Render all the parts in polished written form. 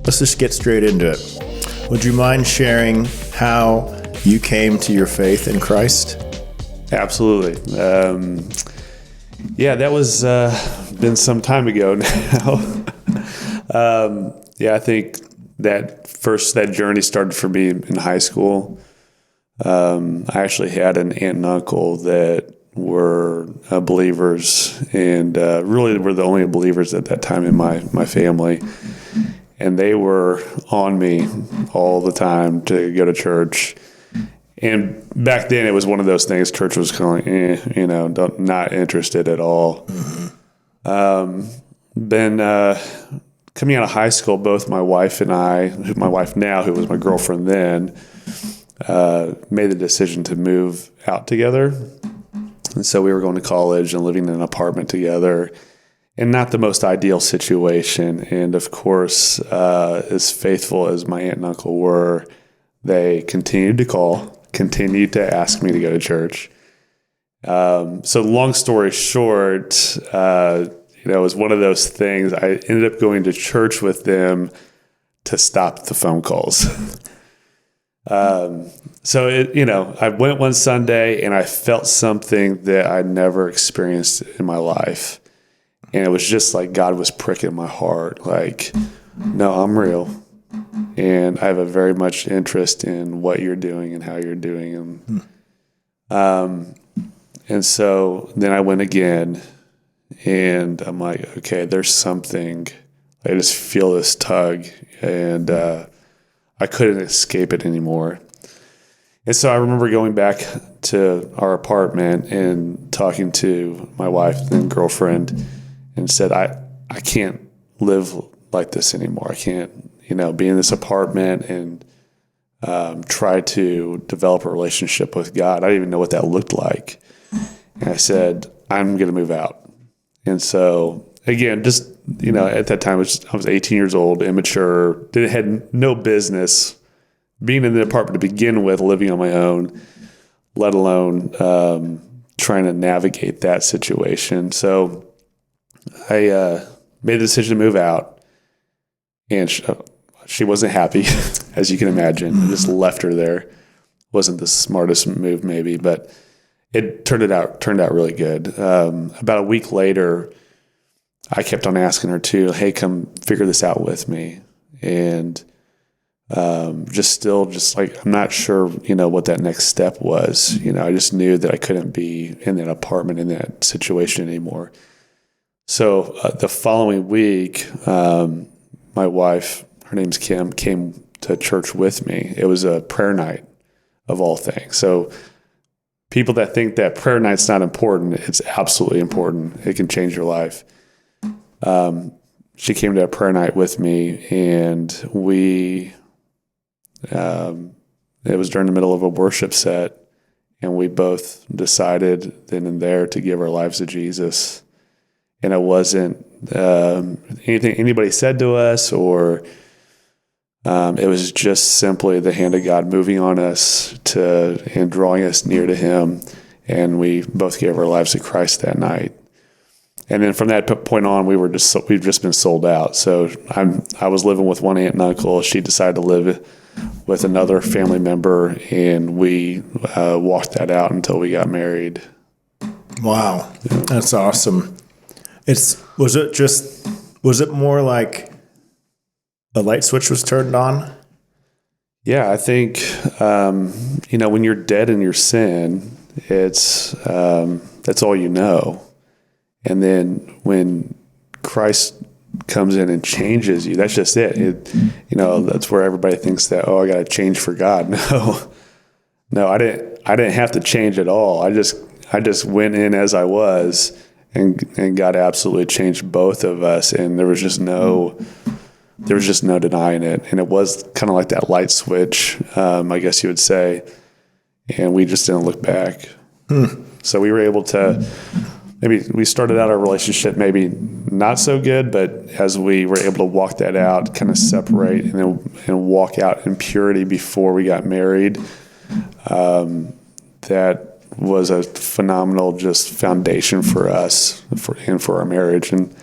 let's just get straight into it. Would you mind sharing how you came to your faith in Christ? Absolutely. That was been some time ago now. I think that journey started for me in high school. I actually had an aunt and uncle that were believers, and really were the only believers at that time in my family. And they were on me all the time to go to church. And back then, it was one of those things. Church was kind of like, not interested at all. Mm-hmm. Then coming out of high school, both my wife and I, my wife now, who was my girlfriend then, made the decision to move out together. And so we were going to college and living in an apartment together, and not the most ideal situation. And of course, as faithful as my aunt and uncle were, they continued to call, continued to ask me to go to church. So long story short, it was one of those things. I ended up going to church with them to stop the phone calls. I went one Sunday and I felt something that I'd never experienced in my life. And it was just like God was pricking my heart. Like, no, I'm real. And I have a very much interest in what you're doing and how you're doing them. And so then I went again, and I'm like, okay, there's something. I just feel this tug, and I couldn't escape it anymore. And so I remember going back to our apartment and talking to my wife and girlfriend, and said, I can't live like this anymore. I can't, be in this apartment and try to develop a relationship with God. I didn't even know what that looked like. And I said, I'm going to move out. And so, again, just, at that time, I was 18 years old, immature, had no business being in the apartment to begin with, living on my own, let alone trying to navigate that situation. So I made the decision to move out, and she wasn't happy, as you can imagine. I just left her there. Wasn't the smartest move, maybe, but it turned out really good. About a week later, I kept on asking her to, hey, come figure this out with me. And just like, I'm not sure, what that next step was. I just knew that I couldn't be in that apartment in that situation anymore. So the following week, my wife, her name's Kim, came to church with me. It was a prayer night of all things. So people that think that prayer night's not important, it's absolutely important. It can change your life. She came to a prayer night with me, and it was during the middle of a worship set, and we both decided then and there to give our lives to Jesus. And it wasn't anything anybody said to us, or it was just simply the hand of God moving on us and drawing us near to Him. And we both gave our lives to Christ that night. And then from that point on, we've just been sold out. So I was living with one aunt and uncle. She decided to live with another family member, and we walked that out until we got married. Wow, that's awesome. Was it more like a light switch was turned on? Yeah, I think when you're dead in your sin, it's that's all you know. And then when Christ comes in and changes you, that's just it. That's where everybody thinks that, I got to change for God. No, I didn't have to change at all. I just went in as I was, and God absolutely changed both of us. And there was just no denying it. And it was kind of like that light switch, I guess you would say. And we just didn't look back. So we were able to, maybe we started out our relationship maybe not so good, but as we were able to walk that out, kind of separate and walk out in purity before we got married, that was a phenomenal just foundation for us and for our marriage. And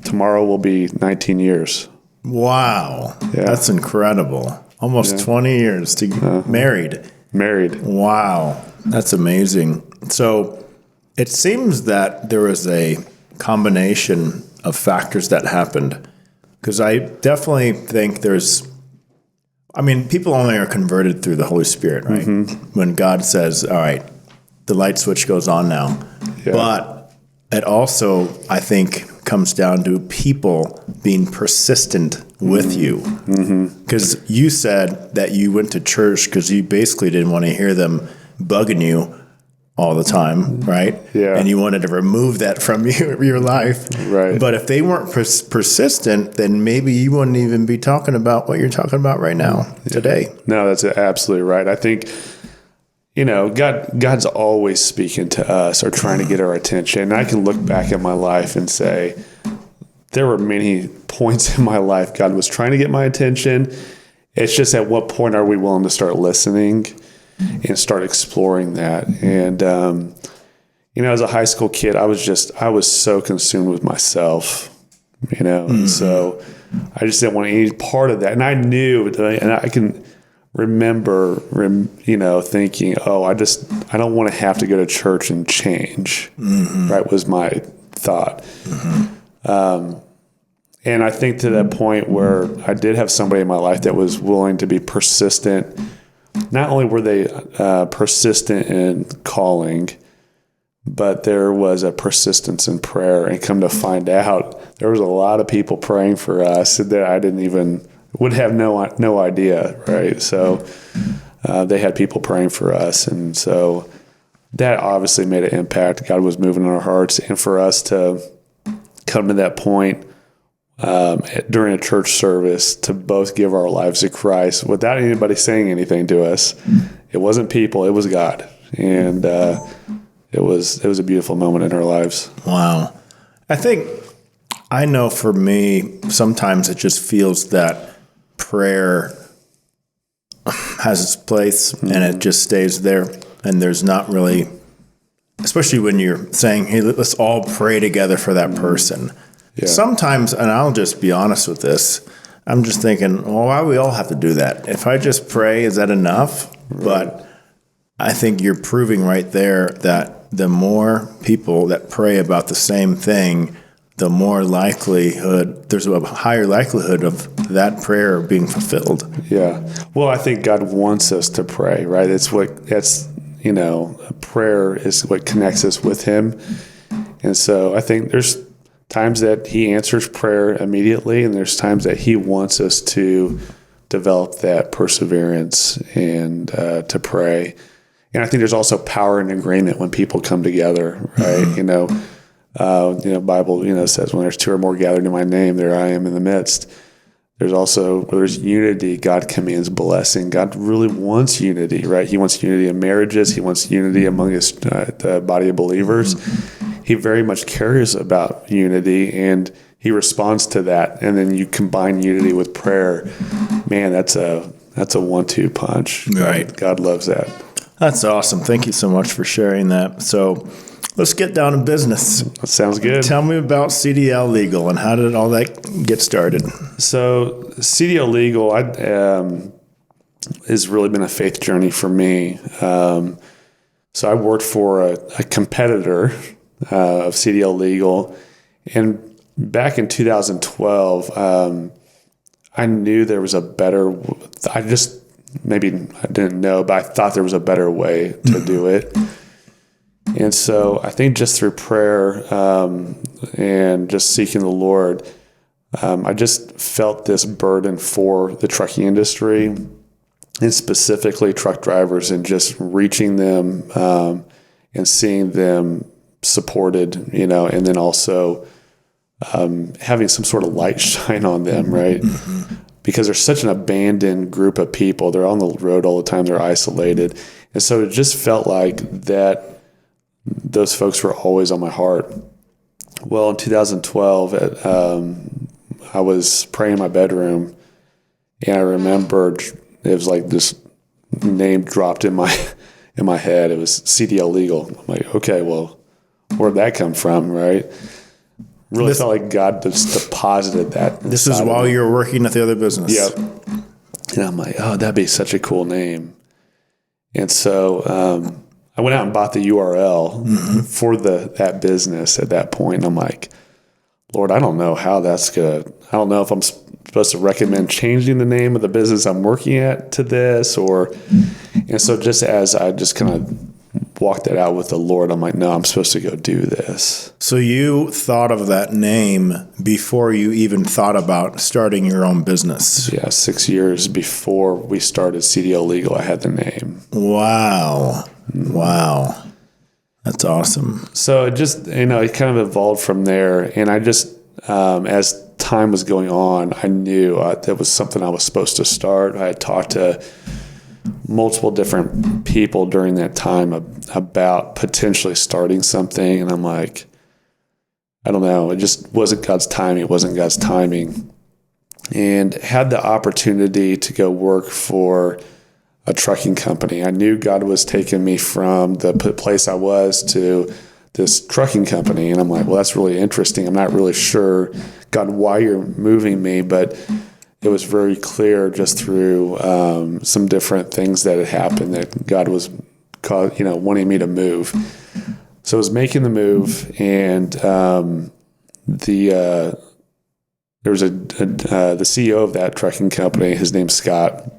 tomorrow will be 19 years. Wow. Yeah. That's incredible. Almost 20 years to married. Married. Wow. That's amazing. So it seems that there was a combination of factors that happened, because I definitely think people only are converted through the Holy Spirit, right? When God says, all right, the light switch goes on now. Yeah. But it also, I think, comes down to people being persistent with you. Because you said that you went to church because you basically didn't want to hear them bugging you all the time, right? Yeah. And you wanted to remove that from your life. Right. But if they weren't persistent, then maybe you wouldn't even be talking about what you're talking about right now, today. No, that's absolutely right. I think, God's always speaking to us or trying to get our attention. And I can look back at my life and say, there were many points in my life God was trying to get my attention. It's just at what point are we willing to start listening and start exploring that? And, as a high school kid, I was so consumed with myself, and so I just didn't want any part of that. And I knew, and I can remember, thinking, I don't want to have to go to church and change, right, was my thought. And I think to that point where I did have somebody in my life that was willing to be persistent. Not only were they persistent in calling, but there was a persistence in prayer. And come to find out, there was a lot of people praying for us that I would have no idea, right? So they had people praying for us. And so that obviously made an impact. God was moving in our hearts. And for us to come to that point during a church service to both give our lives to Christ without anybody saying anything to us. It wasn't people, it was God. And it was a beautiful moment in our lives. Wow. I know for me, sometimes it just feels that prayer has its place and it just stays there. And there's not really, especially when you're saying, hey, let's all pray together for that person. Yeah. Sometimes, and I'll just be honest with this, I'm just thinking, well, why do we all have to do that? If I just pray, is that enough? Right. But I think you're proving right there that the more people that pray about the same thing, the more there's a higher likelihood of that prayer being fulfilled. Yeah. Well, I think God wants us to pray, right? Prayer is what connects us with Him. And so I think there's times that He answers prayer immediately, and there's times that He wants us to develop that perseverance and to pray. And I think there's also power and agreement when people come together, right? Mm-hmm. Bible, says when there's two or more gathered in my name, there I am in the midst. There's also, where there's unity, God commands blessing. God really wants unity, right? He wants unity in marriages. He wants unity among the body of believers. Mm-hmm. He very much cares about unity, and He responds to that. And then you combine unity with prayer. Man, that's a 1-2 punch. Right. God loves that. That's awesome. Thank you so much for sharing that. So let's get down to business. That sounds good. Tell me about CDL Legal and how did all that get started? So CDL Legal has really been a faith journey for me. So I worked for a competitor of CDL Legal. And back in 2012, I knew there was a better, I didn't know, but I thought there was a better way to do it. And so I think just through prayer and just seeking the Lord, I just felt this burden for the trucking industry and specifically truck drivers, and just reaching them and seeing them supported, and then also having some sort of light shine on them, right? Mm-hmm. Because they're such an abandoned group of people. They're on the road all the time. They're isolated. And so it just felt like that those folks were always on my heart. Well, in 2012, I was praying in my bedroom, and I remembered it was like this name dropped in my head. It was CDL Legal. I'm like, okay, well, where'd that come from, right? Really felt like God just deposited that. This is while you were working at the other business. Yep. And I'm like, oh, that'd be such a cool name. And so I went out and bought the URL for that business at that point. And I'm like, Lord, I don't know how that's going to, I don't know if I'm supposed to recommend changing the name of the business I'm working at to this and so just as I just kind of walked that out with the Lord, I'm like, no, I'm supposed to go do this. So you thought of that name before you even thought about starting your own business. Yeah, 6 years before we started CDL Legal, I had the name. Wow. Wow. That's awesome. So it just, it kind of evolved from there. And I just, as time was going on, I knew that was something I was supposed to start. I had talked to multiple different people during that time about potentially starting something. And I'm like, I don't know. It just wasn't God's timing. It wasn't God's timing. And had the opportunity to go work for a trucking company. I knew God was taking me from the place I was to this trucking company. And I'm like, well, that's really interesting. I'm not really sure, God, why you're moving me, but it was very clear just through some different things that had happened that God was wanting me to move. So I was making the move, and there was the CEO of that trucking company. His name's Scott.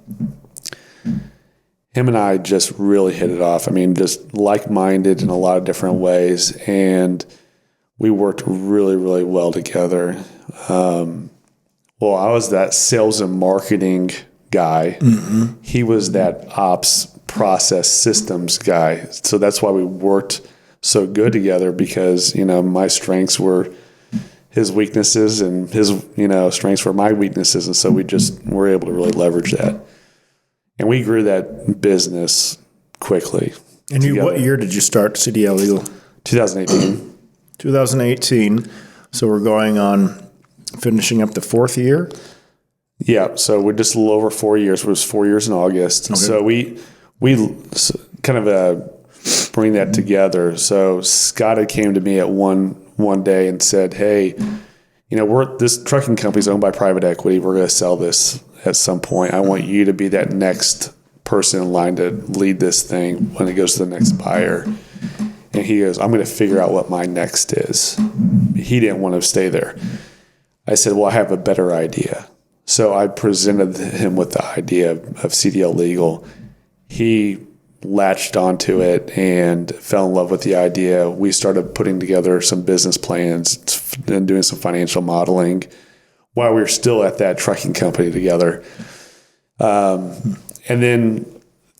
Him and I just really hit it off. I mean, just like-minded in a lot of different ways, and we worked really, really well together. Well, I was that sales and marketing guy. Mm-hmm. He was that ops process systems guy. So that's why we worked so good together, because, my strengths were his weaknesses and his, strengths were my weaknesses. And so we just were able to really leverage that. And we grew that business quickly. And what year did you start CDL Legal? 2018. 2018. So we're going on finishing up the fourth year? Yeah. So we're just a little over 4 years. It was 4 years in August. Okay. So we kind of bring that together. So Scott came to me at one day and said, hey, this trucking company is owned by private equity. We're going to sell this at some point. I want you to be that next person in line to lead this thing when it goes to the next buyer. And he goes, I'm going to figure out what my next is. He didn't want to stay there. I said, well, I have a better idea. So I presented him with the idea of CDL Legal. He latched onto it and fell in love with the idea. We started putting together some business plans and doing some financial modeling while we were still at that trucking company together. And then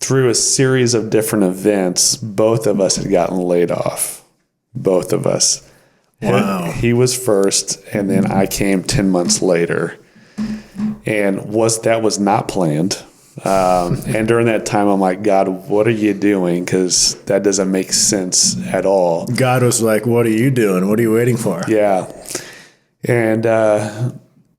through a series of different events, both of us had gotten laid off. Both of us. Wow. He was first, and then I came 10 months later. And that was not planned. And during that time, I'm like, God, what are you doing? Because that doesn't make sense at all. God was like, what are you doing? What are you waiting for? Yeah. And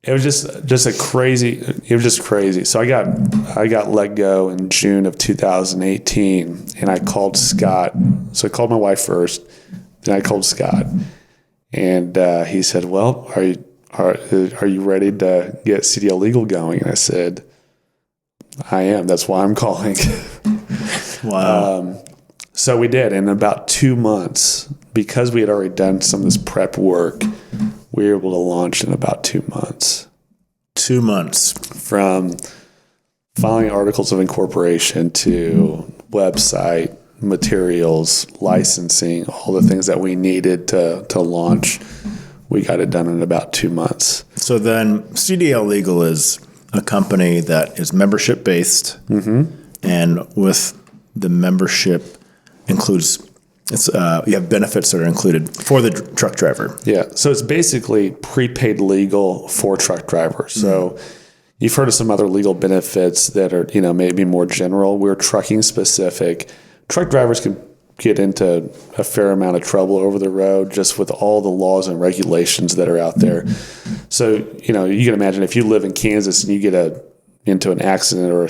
it was just crazy. So I got let go in June of 2018, and I called Scott. So I called my wife first, then I called Scott. And he said, well, are you ready to get CDL Legal going? And I said, I am. That's why I'm calling. Wow. So we did. In about 2 months, because we had already done some of this prep work, we were able to launch in about 2 months. 2 months. From filing articles of incorporation to website, materials, licensing, all the things that we needed to launch, we got it done in about 2 months. So then CDL Legal is a company that is membership based, and with the membership includes you have benefits that are included for the truck driver. Yeah, so it's basically prepaid legal for truck drivers. So you've heard of some other legal benefits that are maybe more general. We're trucking specific. Truck drivers can get into a fair amount of trouble over the road just with all the laws and regulations that are out there. So, you can imagine if you live in Kansas and you get a into an accident or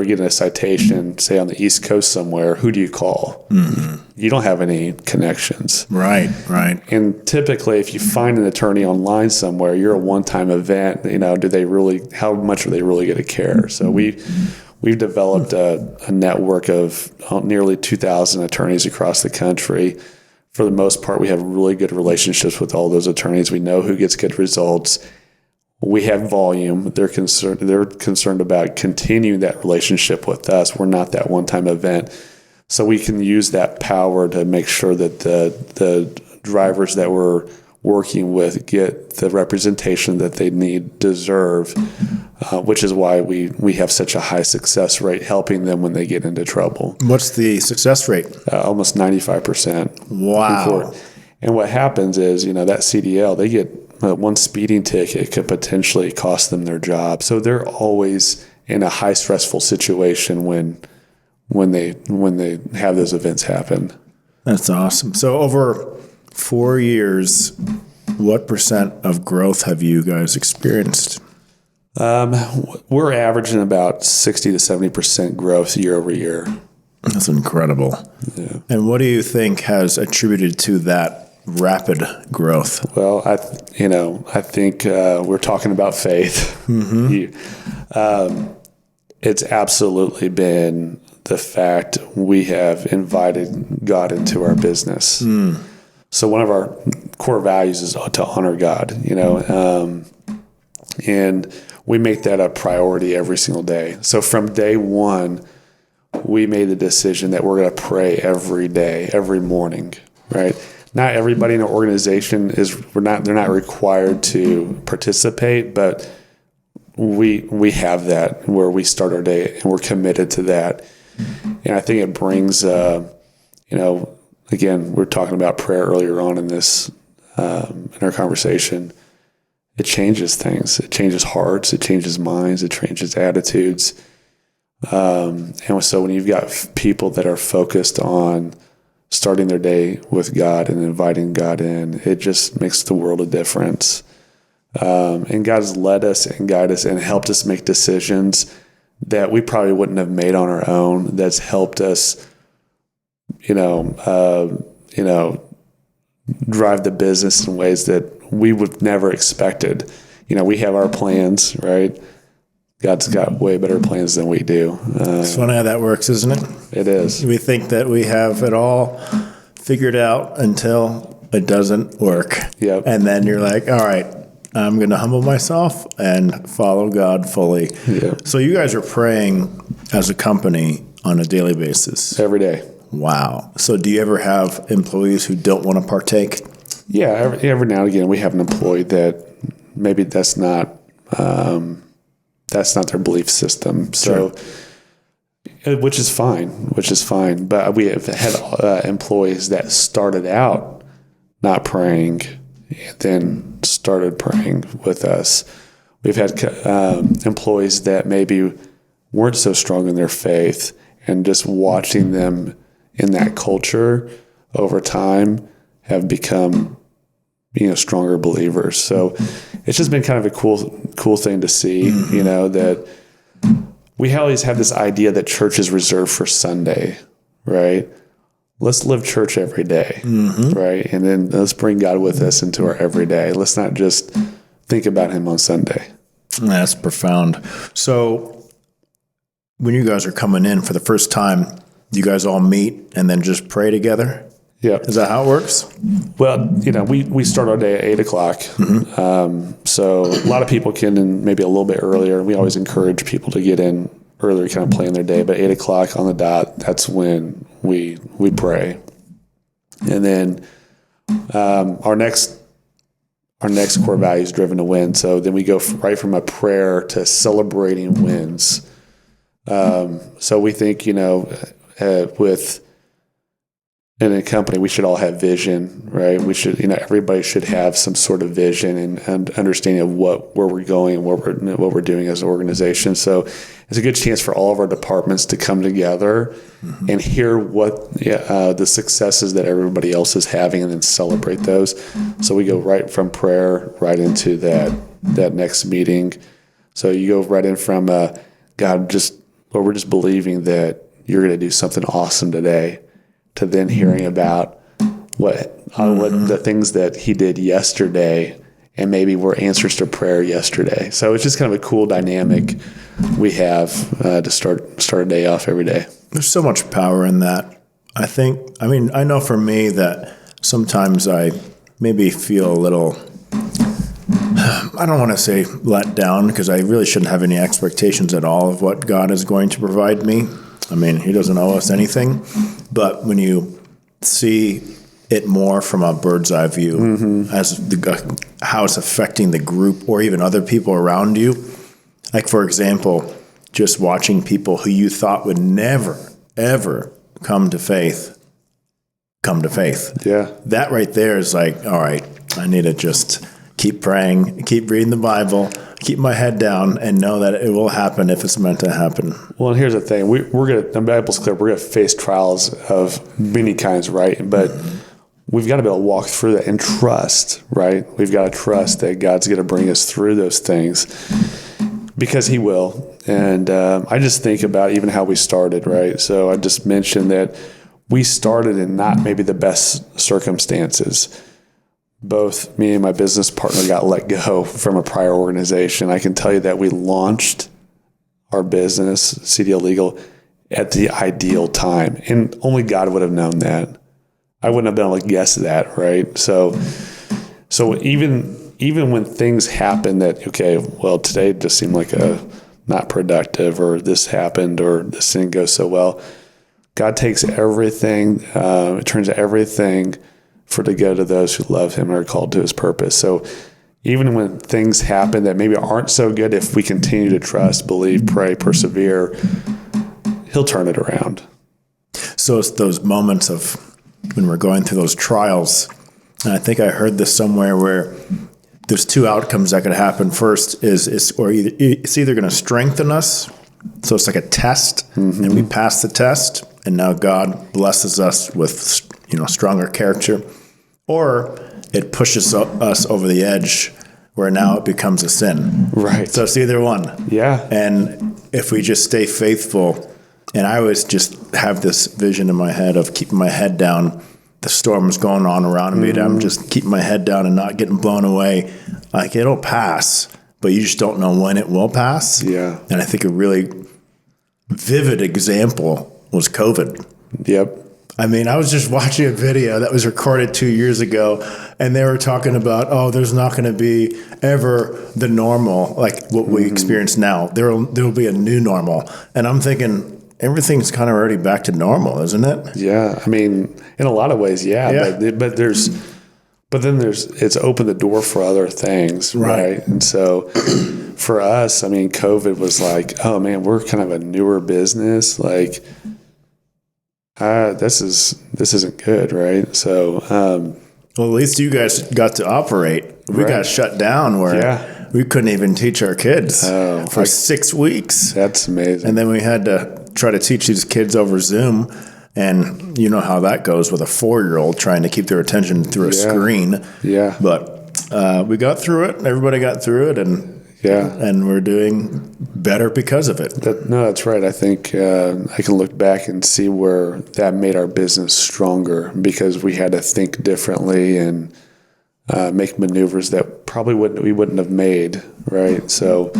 getting a citation, say on the East Coast somewhere, who do you call? You don't have any connections. Right. And typically, if you find an attorney online somewhere, you're a one-time event. How much are they really going to care? So we've developed a network of nearly 2,000 attorneys across the country. For the most part, we have really good relationships with all those attorneys. We know who gets good results. We have volume. They're concerned about continuing that relationship with us. We're not that one-time event. So we can use that power to make sure that the drivers that we're working with get the representation that they deserve, which is why we have such a high success rate helping them when they get into trouble. What's the success rate? Almost 95%. Wow. And what happens is, that CDL, they get one speeding ticket could potentially cost them their job. So they're always in a high stressful situation when they have those events happen. That's awesome. So over 4 years, what percent of growth have you guys experienced? We're averaging about 60 to 70% growth year over year. That's incredible. Yeah. And what do you think has attributed to that rapid growth? Well, I think we're talking about faith. It's absolutely been the fact we have invited God into our business. So one of our core values is to honor God, and we make that a priority every single day. So from day one, we made the decision that we're going to pray every day, every morning, right? Not everybody in our organization they're not required to participate, but we have that where we start our day and we're committed to that. And I think it brings, again, we're talking about prayer earlier on in this, in our conversation. It changes things. It changes hearts. It changes minds. It changes attitudes. And so when you've got people that are focused on starting their day with God and inviting God in, it just makes the world a difference. And God has led us and guided us and helped us make decisions that we probably wouldn't have made on our own. That's helped us, drive the business in ways that we would never expected. We have our plans, right? God's got way better plans than we do. It's funny how that works, isn't it? It is. We think that we have it all figured out until it doesn't work. Yep. And then you're like, all right, I'm going to humble myself and follow God fully. Yep. So you guys are praying as a company on a daily basis? Every day. Wow. So do you ever have employees who don't want to partake? Yeah, every now and again we have an employee that maybe that's not their belief system. So, which is fine. But we have had employees that started out not praying and then started praying with us. We've had employees that maybe weren't so strong in their faith, and just watching them in that culture over time have become, stronger believers. So it's just been kind of a cool thing to see, that we always have this idea that church is reserved for Sunday, right? Let's live church every day, right? And then let's bring God with us into our everyday. Let's not just think about him on Sunday. That's profound. So when you guys are coming in for the first time, you guys all meet and then just pray together? Yeah. Is that how it works? Well, we start our day at 8 o'clock. So a lot of people can in maybe a little bit earlier. We always encourage people to get in earlier, kind of plan their day. But 8 o'clock on the dot, that's when we pray. And then our next core value is driven to win. So then we go right from a prayer to celebrating wins. So we think, with in a company, we should all have vision, right? We should, everybody should have some sort of vision and understanding of where we're going and what we're doing as an organization. So it's a good chance for all of our departments to come together and hear what the successes that everybody else is having, and then celebrate those. So we go right from prayer right into that next meeting. So you go right in from God, Lord, we're just believing that you're going to do something awesome today, to then hearing about what the things that he did yesterday, and maybe were answers to prayer yesterday. So it's just kind of a cool dynamic we have to start a day off every day. There's so much power in that. I know for me that sometimes I maybe feel a little, I don't want to say let down, because I really shouldn't have any expectations at all of what God is going to provide me. I mean, he doesn't owe us anything. But when you see it more from a bird's eye view, as how it's affecting the group or even other people around you. Like, for example, just watching people who you thought would never, ever come to faith. Yeah. That right there is like, all right, I need to just keep praying, keep reading the Bible, keep my head down, and know that it will happen if it's meant to happen. Well, and here's the thing. We're going to, the Bible's clear, we're going to face trials of many kinds, right? But we've got to be able to walk through that and trust, right? We've got to trust that God's going to bring us through those things, because he will. And I just think about even how we started, right? So I just mentioned that we started in not maybe the best circumstances. Both me and my business partner got let go from a prior organization. I can tell you that we launched our business, CDL Legal, at the ideal time. And only God would have known that. I wouldn't have been able to guess that, right? So even when things happen that, okay, well, today just seemed like not productive, or this happened, or this didn't go so well, God takes everything, it turns everything for to go to those who love him and are called to his purpose. So even when things happen that maybe aren't so good, if we continue to trust, believe, pray, persevere, he'll turn it around. So it's those moments of when we're going through those trials, and I think I heard this somewhere, where there's two outcomes that could happen. First is it's either going to strengthen us, so it's like a test, and we pass the test, and now God blesses us with stronger character, or it pushes us over the edge, where now it becomes a sin. Right. So it's either one. Yeah. And if we just stay faithful, and I always just have this vision in my head of keeping my head down. The storm's going on around me, and I'm just keeping my head down and not getting blown away. Like, it'll pass, but you just don't know when it will pass. Yeah. And I think a really vivid example was COVID. Yep. I mean, I was just watching a video that was recorded 2 years ago, and they were talking about, there's not going to be ever the normal, like what we experience now. There will be a new normal. And I'm thinking, everything's kind of already back to normal, isn't it? Yeah. I mean, in a lot of ways, yeah. But then it's opened the door for other things, right? And so for us, I mean, COVID was like, oh man, we're kind of a newer business. Like, this isn't good, right? So, well, at least you guys got to operate. We got shut down where we couldn't even teach our kids for 6 weeks. That's amazing. And then we had to try to teach these kids over Zoom. And you know how that goes with a 4-year-old trying to keep their attention through a screen. Yeah. But we got through it. Everybody got through it. And we're doing better because of it. No, that's right. I think I can look back and see where that made our business stronger, because we had to think differently and make maneuvers that probably we wouldn't have made, right? So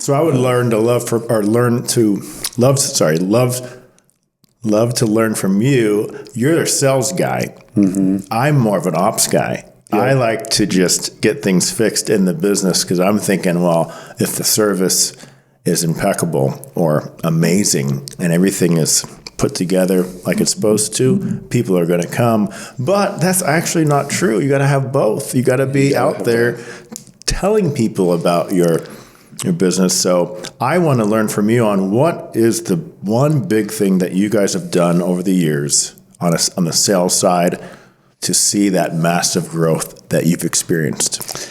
I would learn to love to learn from you. You're a sales guy. I'm more of an ops guy. Yeah. I like to just get things fixed in the business, because I'm thinking, well, if the service is impeccable or amazing and everything is put together like it's supposed to, people are going to come. But that's actually not true. You got to have both. You got to be out there telling people about your business. So I want to learn from you on what is the one big thing that you guys have done over the years on the sales side to see that massive growth that you've experienced.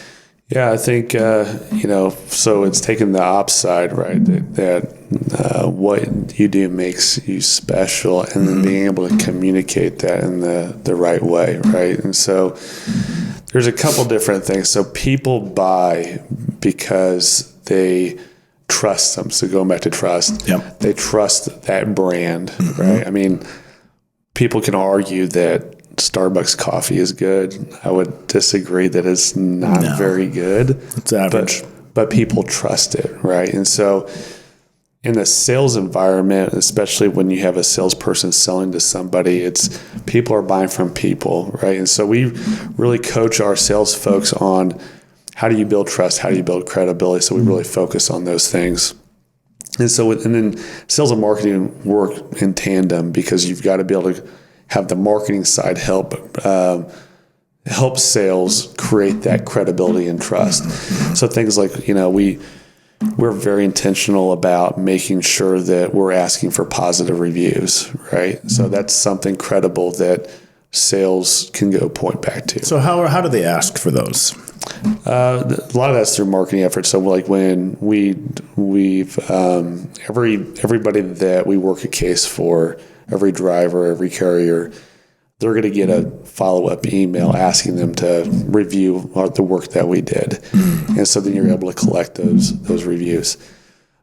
Yeah, I think, so it's taken the ops side, right? That what you do makes you special, and then being able to communicate that in the right way, right? And so there's a couple different things. So people buy because they trusts them. So going back to trust, Yep. they trust that brand, right? I mean, people can argue that Starbucks coffee is good. I would disagree that it's not very good. It's average. But people trust it, right? And so in the sales environment, especially when you have a salesperson selling to somebody, it's people are buying from people, right? And so we really coach our sales folks on how do you build trust? How do you build credibility? So we really focus on those things. And so, and then sales and marketing work in tandem because you've got to be able to have the marketing side help sales create that credibility and trust. So things like, we're very intentional about making sure that we're asking for positive reviews, right? So that's something credible that sales can go point back to. So how do they ask for those? A lot of that's through marketing efforts. So like when we've everybody that we work a case for, every driver, every carrier, they're going to get a follow-up email asking them to review the work that we did. And so then you're able to collect those reviews.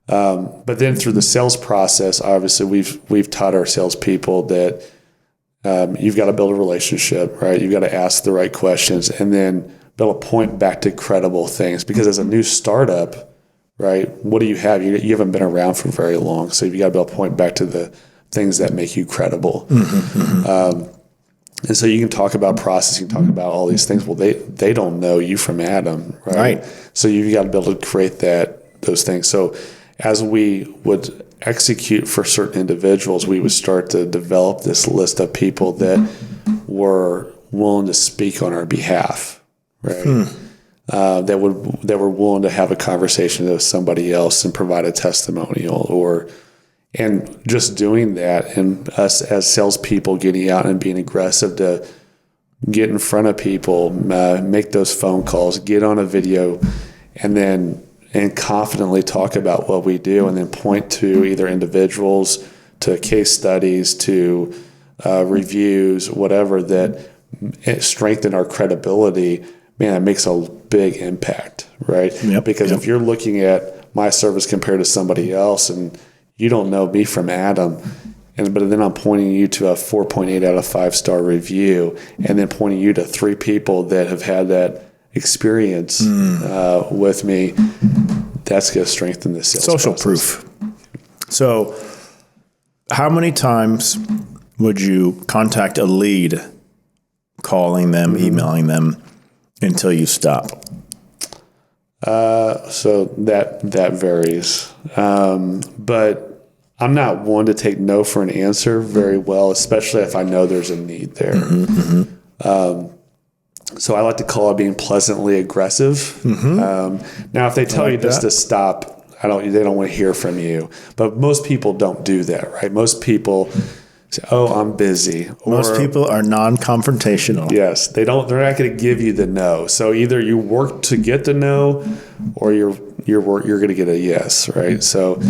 But then through the sales process, obviously we've taught our salespeople that you've got to build a relationship, right? You've got to ask the right questions and then be able to point back to credible things. Because as a new startup, right, what do you have? You haven't been around for very long. So you've got to be able to point back to the things that make you credible. And so you can talk about process, you can talk about all these things. Well, they don't know you from Adam, right? So you've got to be able to create those things. So as we would execute for certain individuals, we would start to develop this list of people that were willing to speak on our behalf, right? That were willing to have a conversation with somebody else and provide a testimonial and just doing that, and us as salespeople getting out and being aggressive to get in front of people, make those phone calls, get on a video, and confidently talk about what we do, and then point to either individuals, to case studies, to reviews, whatever that strengthen our credibility. Man, it makes a big impact, right? Because if you're looking at my service compared to somebody else, and you don't know me from Adam, but then I'm pointing you to a 4.8 out of 5-star review, and then pointing you to 3 people that have had that experience with me, that's going to strengthen the sales Social process. proof. So how many times would you contact a lead, calling them, emailing them, until you stop? So that varies. But I'm not one to take no for an answer very well, especially if I know there's a need there. So I like to call it being pleasantly aggressive. Now, if they tell you just to stop, they don't want to hear from you. But most people don't do that, right? Most people say, "Oh, I'm busy." Most people are non-confrontational. Yes, they're not going to give you the no. So either you work to get the no, or you're going to get a yes, right? So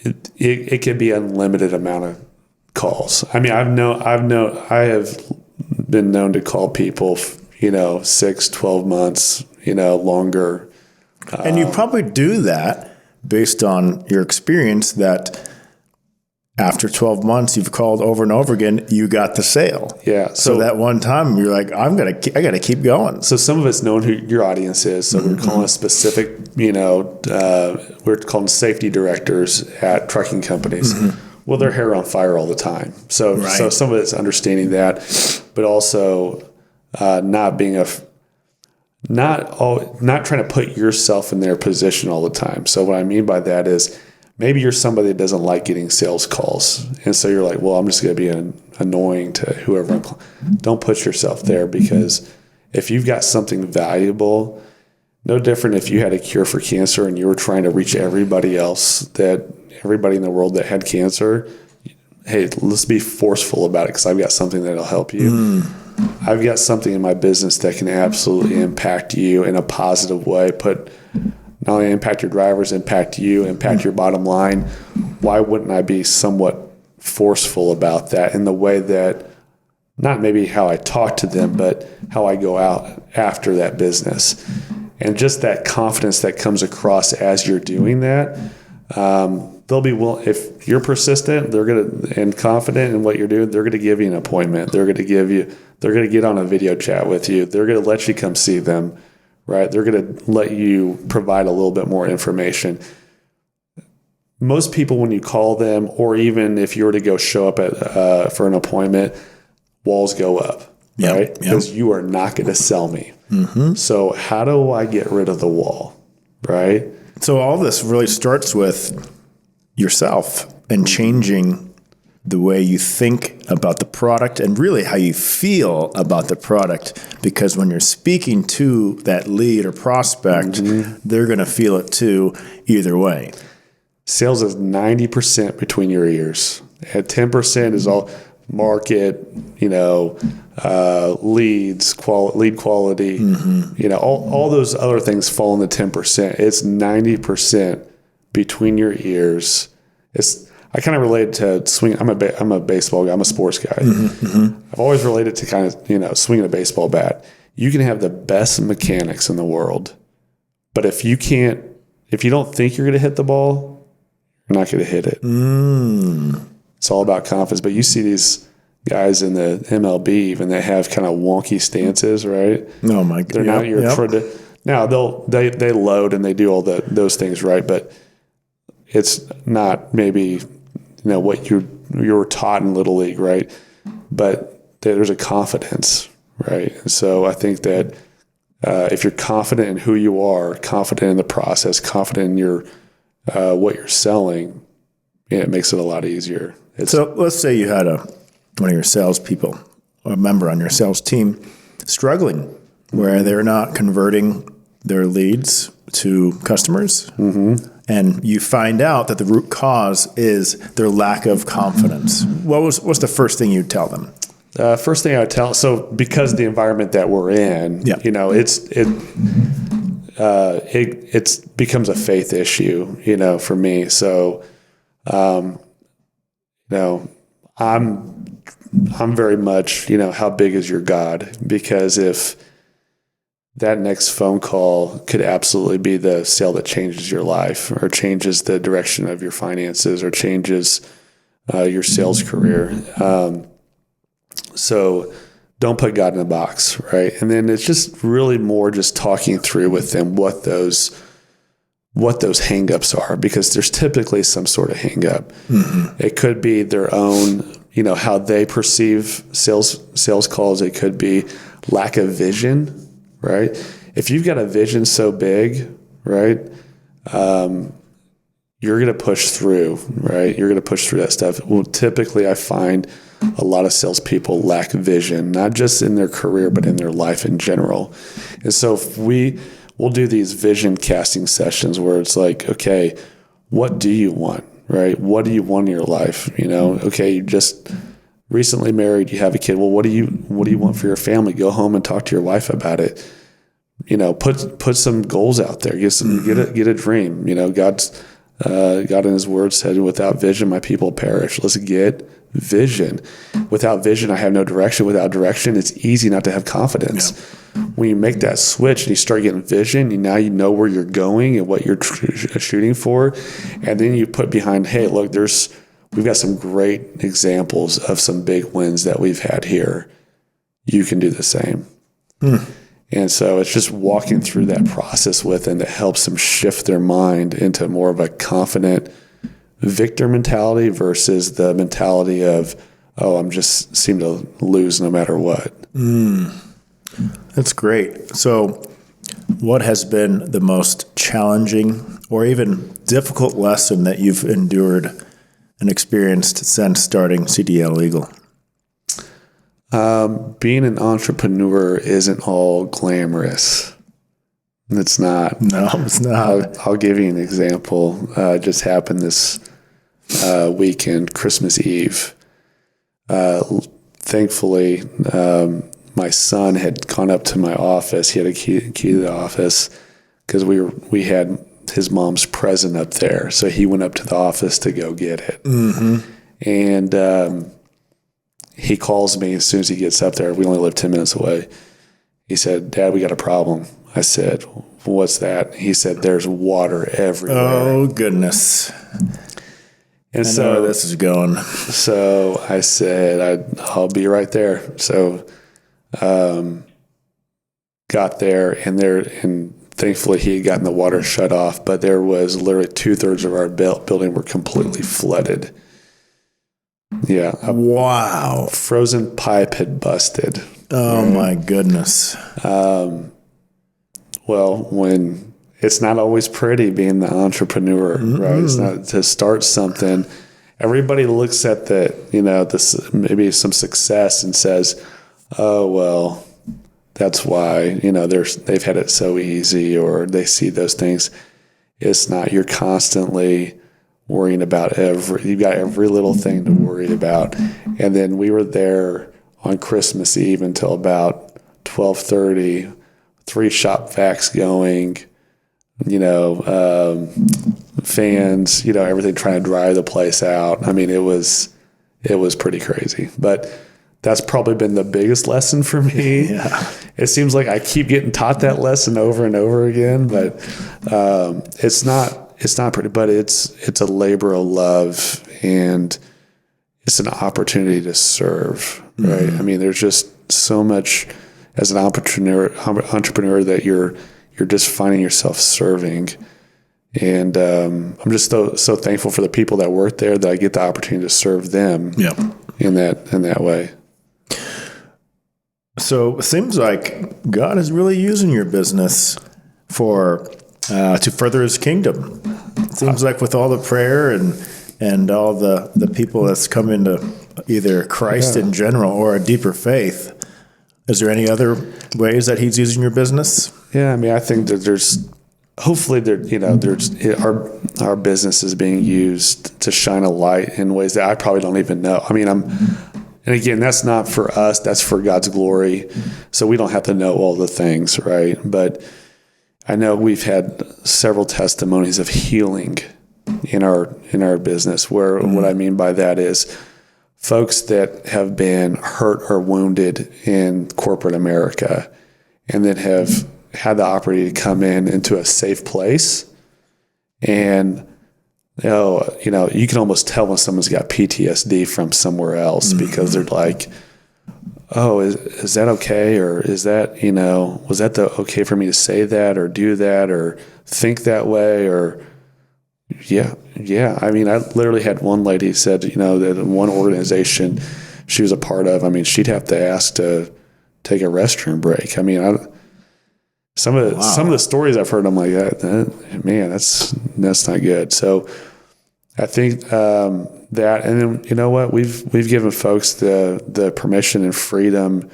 it can be unlimited amount of calls. I mean, I have been known to call people, 6, 12 months, longer. And you probably do that based on your experience that after 12 months, you've called over and over again, you got the sale. Yeah. So that one time you're like, I got to keep going. So some of it's knowing who your audience is. So we're calling a specific, we're calling safety directors at trucking companies. Well, their hair on fire all the time. So some of it's understanding that, but also not trying to put yourself in their position all the time. So what I mean by that is maybe you're somebody that doesn't like getting sales calls. And so you're like, well, I'm just going to be annoying to whoever. Don't put yourself there, because if you've got something valuable, no different if you had a cure for cancer and you were trying to reach everybody in the world that had cancer. Hey, let's be forceful about it, because I've got something that'll help you. I've got something in my business that can absolutely impact you in a positive way. Not only impact your drivers, impact you, impact your bottom line. Why wouldn't I be somewhat forceful about that in the way that, not maybe how I talk to them, but how I go out after that business? And just that confidence that comes across as you're doing that, they'll be willing. If you're persistent, and confident in what you're doing, they're gonna give you an appointment. They're gonna get on a video chat with you. They're gonna let you come see them, right? They're gonna let you provide a little bit more information. Most people, when you call them, or even if you were to go show up for an appointment, walls go up, right? Because you are not going to sell me. Mm-hmm. So how do I get rid of the wall, right? So all this really starts with yourself and changing the way you think about the product and really how you feel about the product. Because when you're speaking to that lead or prospect, they're going to feel it too either way. Sales is 90% between your ears. And 10% is all market, leads, lead quality, all those other things fall in the 10%. It's 90% between your ears. I kind of relate it to swing. I'm a baseball guy. I'm a sports guy. I've always related to kind of, swinging a baseball bat. You can have the best mechanics in the world, but if you don't think you're going to hit the ball, you're not going to hit it. It's all about confidence. But you see these guys in the MLB, even they have kind of wonky stances, right? Oh my God. They're not your now they load and they do all those things, right? But it's not maybe what you were taught in Little League, right? But there's a confidence, right? And so I think that if you're confident in who you are, confident in the process, confident in your what you're selling, it makes it a lot easier. So let's say you had one of your salespeople, a member on your sales team, struggling where they're not converting their leads to customers, and you find out that the root cause is their lack of confidence. What's the first thing you'd tell them? First thing I would tell, so because the environment that we're in, it becomes a faith issue, for me. So, I'm very much, how big is your God? Because if that next phone call could absolutely be the sale that changes your life or changes the direction of your finances or changes your sales career. So don't put God in a box, right? And then it's just really more just talking through with them what those hangups are, because there's typically some sort of hangup. It could be their own, how they perceive sales calls. It could be lack of vision, right? If you've got a vision so big, right, you're going to push through, right? You're going to push through that stuff. Well, typically I find a lot of salespeople lack vision, not just in their career, but in their life in general. And so if we'll do these vision casting sessions where it's like, okay, what do you want, right? What do you want in your life? Okay, you just recently married, you have a kid. Well, what do you want for your family? Go home and talk to your wife about it. Put some goals out there. Get a dream. God in His Word said, "Without vision, my people perish." Let's get vision. Without vision, I have no direction. Without direction, it's easy not to have confidence. Yeah. When you make that switch and you start getting vision, now you know where you're going and what you're shooting for, and then you put behind, hey, look, we've got some great examples of some big wins that we've had here. You can do the same. And so it's just walking through that process with them that helps them shift their mind into more of a confident victor mentality versus the mentality of, I'm just seem to lose no matter what. That's great. So what has been the most challenging or even difficult lesson that you've endured and experienced since starting CDL Legal? Being an entrepreneur isn't all glamorous. It's not. No, it's not. I'll give you an example. It just happened this weekend, Christmas Eve. Thankfully, my son had gone up to my office. He had a key to the office because we had his mom's present up there. So he went up to the office to go get it. And he calls me as soon as he gets up there. We only live 10 minutes away. He said, "Dad, we got a problem." I said, what's that? He said, there's water everywhere. Oh, goodness. And I know where this is going. So I said, I'll be right there. So got there, and thankfully he had gotten the water shut off, but there was literally 2/3 of our building were completely flooded. Yeah. Wow. Frozen pipe had busted. Oh, my goodness. Well, when it's not always pretty being the entrepreneur, right? It's not to start something. Everybody looks at this maybe some success and says, "Oh well, that's why they've had it so easy," or they see those things. It's not. You're constantly worrying about you've got every little thing to worry about. And then we were there on Christmas Eve until about 12:30. 3 shop vacs going, fans, everything trying to dry the place out. I mean, it was pretty crazy, but that's probably been the biggest lesson for me. Yeah. It seems like I keep getting taught that lesson over and over again, but it's not pretty, but it's a labor of love, and it's an opportunity to serve, right? I mean, there's just so much as an entrepreneur that you're just finding yourself serving. And I'm just so thankful for the people that work there that I get the opportunity to serve them in that way. So it seems like God is really using your business to further his kingdom. It seems like with all the prayer and all the people that's come into either Christ in general or a deeper faith. Is there any other ways that he's using your business? Yeah, I mean, I think that our business is being used to shine a light in ways that I probably don't even know. I mean, and again, that's not for us, that's for God's glory. So we don't have to know all the things, right? But I know we've had several testimonies of healing in our business, where what I mean by that is folks that have been hurt or wounded in corporate America and then have had the opportunity to come into a safe place. And, you can almost tell when someone's got PTSD from somewhere else because they're like, oh, is that okay? Or is that, was that okay for me to say that or do that or think that way? Or yeah. I mean, I literally had one lady said, that in one organization she was a part of, I mean, she'd have to ask to take a restroom break. I mean, some of the stories I've heard, I'm like, man, that's not good. So I think that, and then you know what, we've given folks the permission and freedom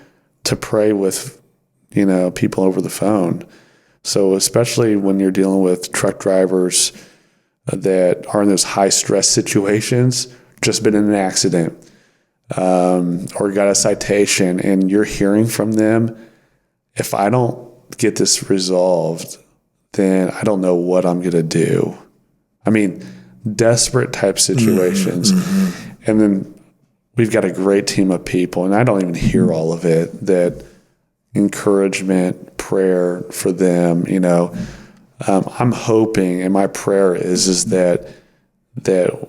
to pray with people over the phone. So especially when you're dealing with truck drivers that are in those high stress situations, just been in an accident, or got a citation, and you're hearing from them, if I don't get this resolved, then I don't know what I'm going to do. I mean, desperate type situations. And then we've got a great team of people, and I don't even hear all of it, that encouragement, prayer for them, I'm hoping, and my prayer is that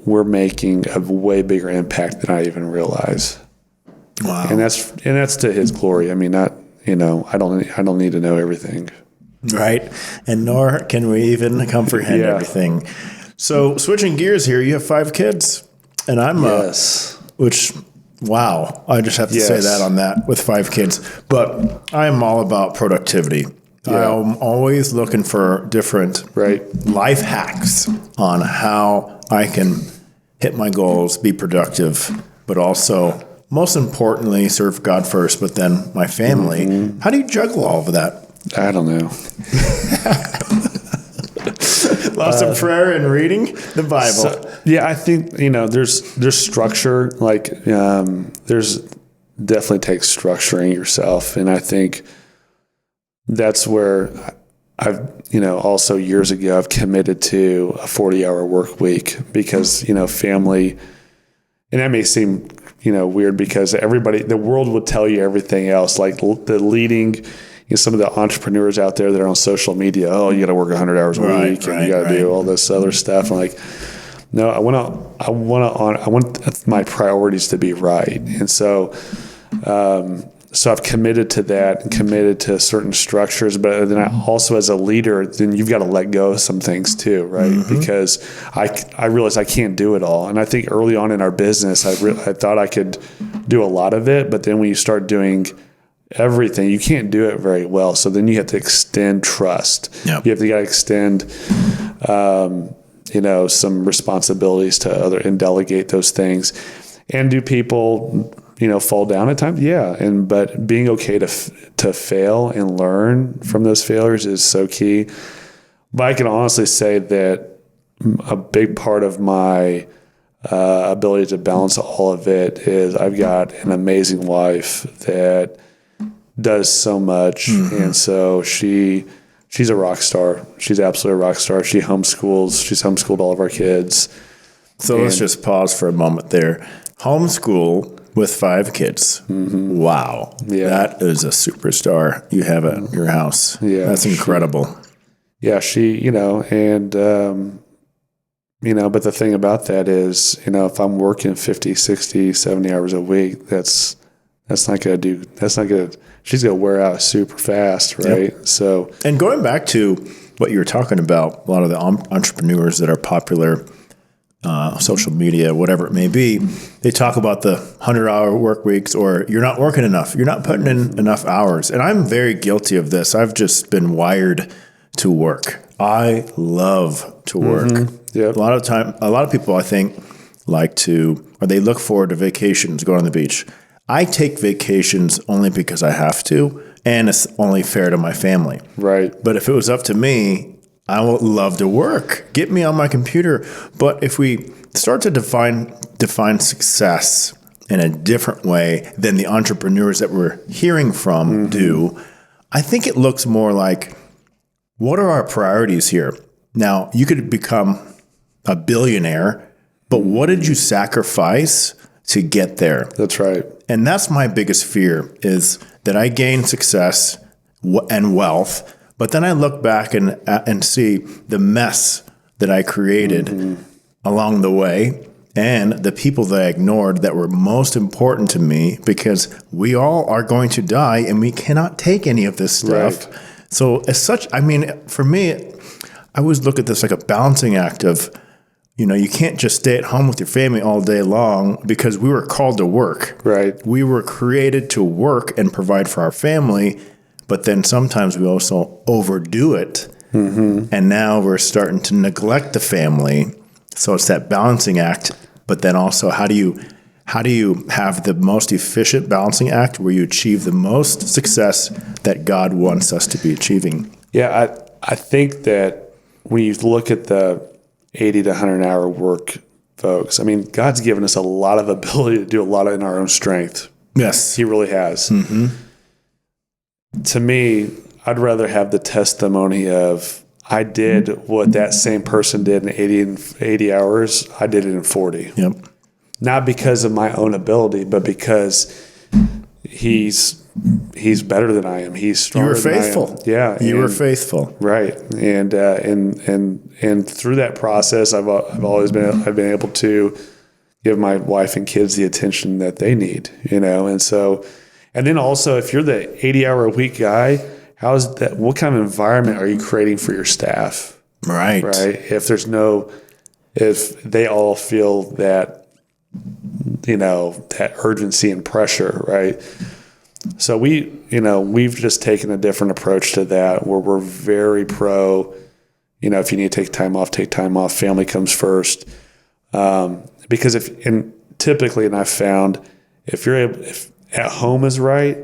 we're making a way bigger impact than I even realize. Wow. And that's to his glory. I mean, I don't need to know everything. Right. And nor can we even comprehend everything. So switching gears here, you have 5 kids, and I'm wow. I just have to say that on that with 5 kids, but I'm all about productivity. Yeah. I'm always looking for different life hacks on how I can hit my goals, be productive, but also, most importantly, serve God first, but then my family. How do you juggle all of that? I don't know. Lots of prayer and reading the Bible. So, I think, there's structure, like there's definitely takes structuring yourself. And I think that's where I've, also years ago, I've committed to a 40-hour work week because, family, and that may seem, weird because the world would tell you everything else, like the leading, some of the entrepreneurs out there that are on social media, oh, you got to work 100 hours a week and you got to do all this other stuff. I'm like, no, I want my priorities to be right. And so I've committed to that and committed to certain structures, but then I also, as a leader, then you've got to let go of some things too, right? Because I realized I can't do it all. And I think early on in our business, I thought I could do a lot of it, but then when you start doing everything, you can't do it very well. So then you have to extend trust. Yep. You have to extend, some responsibilities to other and delegate those things. And do people, fall down at times? Yeah. But being okay to fail and learn from those failures is so key. But I can honestly say that a big part of my ability to balance all of it is I've got an amazing wife that does so much. And so she's a rock star. She's absolutely a rock star. She's homeschooled all of our kids. So let's just pause for a moment there. Homeschool with 5 kids. Wow. Yeah. That is a superstar you have at your house. Yeah. That's incredible. But the thing about that is, if I'm working 50, 60, 70 hours a week, that's not going to, she's going to wear out super fast, right? Yep. So, and going back to what you were talking about, a lot of the entrepreneurs that are popular, social media, whatever it may be, they talk about the 100-hour work weeks, or you're not working enough. You're not putting in enough hours. And I'm very guilty of this. I've just been wired to work. I love to work. Yep. A lot of people, I think, they look forward to vacations, going on the beach. I take vacations only because I have to, and it's only fair to my family. Right. But if it was up to me, I would love to work. Get me on my computer. But if we start to define success in a different way than the entrepreneurs that we're hearing from do, I think it looks more like, what are our priorities here? Now, you could become a billionaire, but what did you sacrifice to get there? That's right. And that's my biggest fear, is that I gain success and wealth, but then I look back and see the mess that I created along the way, and the people that I ignored that were most important to me, because we all are going to die and we cannot take any of this stuff. Right. So as such, for me, I always look at this like a balancing act of, you can't just stay at home with your family all day long, because we were called to work. Right. We were created to work and provide for our family, but then sometimes we also overdo it. And now we're starting to neglect the family. So it's that balancing act. But then also, how do you have the most efficient balancing act where you achieve the most success that God wants us to be achieving? Yeah, I think that when you look at the 80 to 100-hour work folks, God's given us a lot of ability to do a lot in our own strength. Yes. He really has. To me, I'd rather have the testimony of, I did what that same person did in 80 hours. I did it in 40. Yep. Not because of my own ability, but because he's better than I am. He's stronger than I am. You were faithful. Yeah. You were faithful. Right. And through that process, I've been able to give my wife and kids the attention that they need, and so, and then also, if you're the 80-hour-a-week guy, what kind of environment are you creating for your staff? Right. Right. If they all feel that, that urgency and pressure, right? So we've just taken a different approach to that, where we're very pro, if you need to take time off, family comes first. Because typically I've found, if at home is right,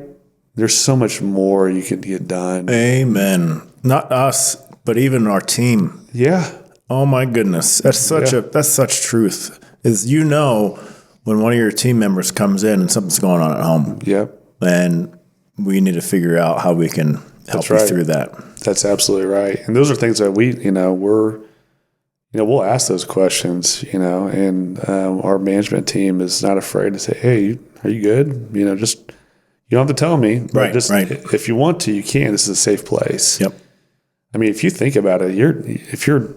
there's so much more you can get done. Amen. Not us, but even our team. Yeah. Oh my goodness. That's such truth. Is when one of your team members comes in and something's going on at home. Yep. And we need to figure out how we can help you through that. That's absolutely right. And those are things that we'll ask those questions, and our management team is not afraid to say, hey, are you good? You don't have to tell me, but Right, just right. if you want to, you can. This is a safe place. Yep. I mean, if you think about it, if you're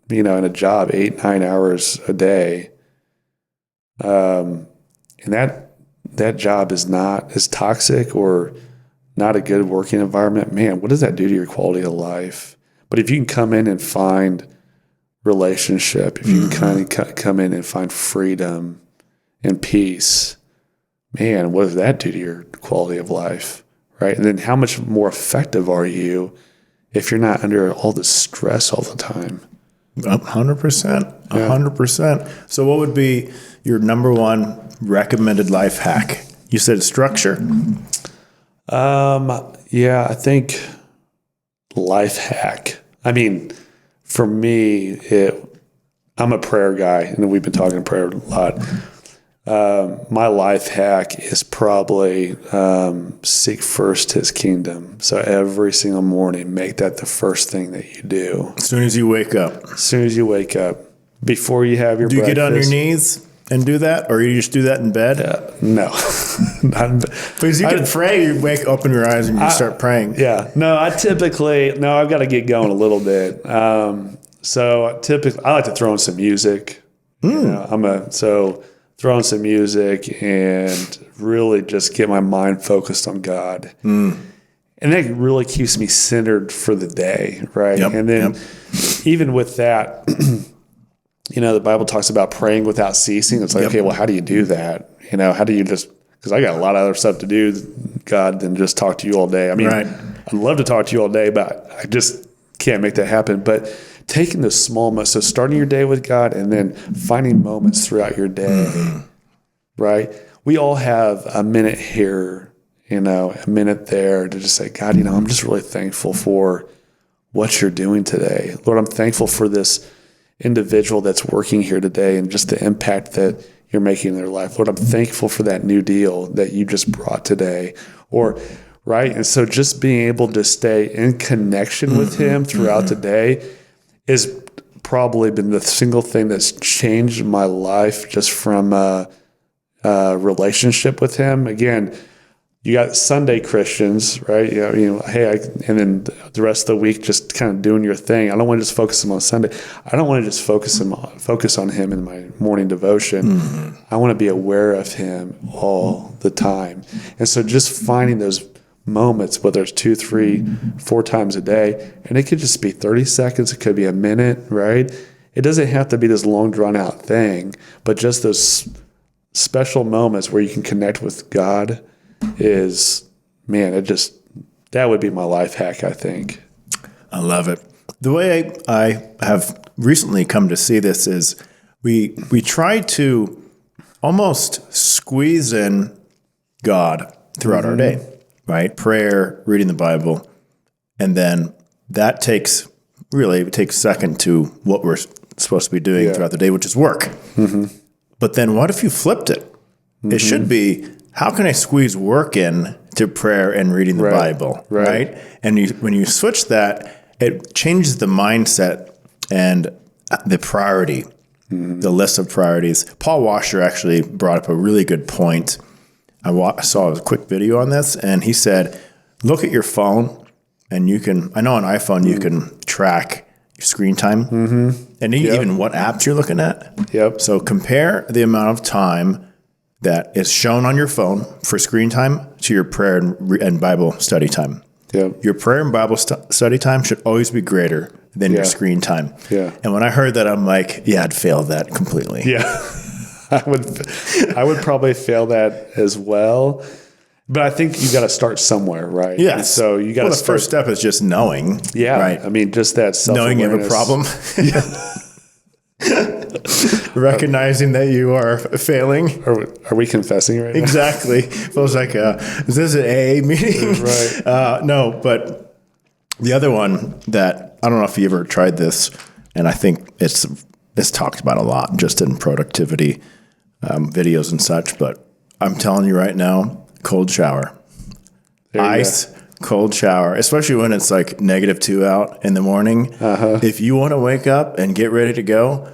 in a job 8-9 hours a day, and that job is not as toxic or not a good working environment, man, what does that do to your quality of life? But if you can come in and find relationship, if you can kind of come in and find freedom and peace, man, what does that do to your quality of life, right? And then how much more effective are you if you're not under all this stress all the time? 100%. 100%. So what would be your number one recommended life hack? You said structure. Yeah, I think life hack. I mean, for me, I'm a prayer guy, and we've been talking prayer a lot. My life hack is probably seek first his kingdom. So every single morning, make that the first thing that you do. As soon as you wake up. As soon as you wake up, before you have your Do you breakfast. get on your knees and do that, or you just do that in bed? No. Because you can pray, you open your eyes and you start praying. Yeah. No, I've got to get going a little bit. So typically, I like to throw in some music. Throw in some music and really just get my mind focused on God. And that really keeps me centered for the day, right? Yep, And then even with that, the Bible talks about praying without ceasing. It's like, okay, well, how do you do that? How do you because I got a lot of other stuff to do, God, than just talk to you all day. I mean, Right. I'd love to talk to you all day, but I just can't make that happen. But taking those small moments, so starting your day with God and then finding moments throughout your day, right? We all have a minute here, a minute there to just say, God, I'm just really thankful for what you're doing today. Lord, I'm thankful for this individual that's working here today and just the impact that you're making in their life. Lord, I'm thankful for that new deal that you just brought today. Right? And so just being able to stay in connection with him throughout the day has probably been the single thing that's changed my life just from a relationship with him. Again, you got Sunday Christians, right? And then the rest of the week just kind of doing your thing. I don't want to just focus him on Sunday. I don't want to just focus on him in my morning devotion. I want to be aware of him all the time. And so just finding those moments, whether it's 2, 3, 4 times a day, and it could just be 30 seconds, it could be a minute, right? It doesn't have to be this long drawn out thing, but just those special moments where you can connect with God that would be my life hack, I think. I love it. The way I have recently come to see this is we try to almost squeeze in God throughout our day, right? Prayer, reading the Bible, and then that takes second to what we're supposed to be doing throughout the day, which is work. But then what if you flipped it? It should be, how can I squeeze work in to prayer and reading the Bible, right? And when you switch that, it changes the mindset and the priority, the list of priorities. Paul Washer actually brought up a really good point. I saw a quick video on this, and he said, look at your phone, and I know on iPhone you can track your screen time, and even what apps you're looking at. Yep. So compare the amount of time that is shown on your phone for screen time to your prayer and Bible study time. Yep. Your prayer and Bible study time should always be greater than your screen time. Yeah. And when I heard that, I'm like, I'd fail that completely. Yeah. I would probably fail that as well. But I think you got to start somewhere, right? Yes. And so you got to the first step is just knowing. Yeah. Right. I mean, just that self-awareness. Knowing you have a problem. Recognizing that you are failing. Are we confessing right now? Exactly. Feels like, is this an AA meeting? Right. No, but the other one that, I don't know if you ever tried this, and I think it's talked about a lot just in productivity videos and such, but I'm telling you right now, cold shower. Ice, cold shower, especially when it's like -2 out in the morning. If you want to wake up and get ready to go,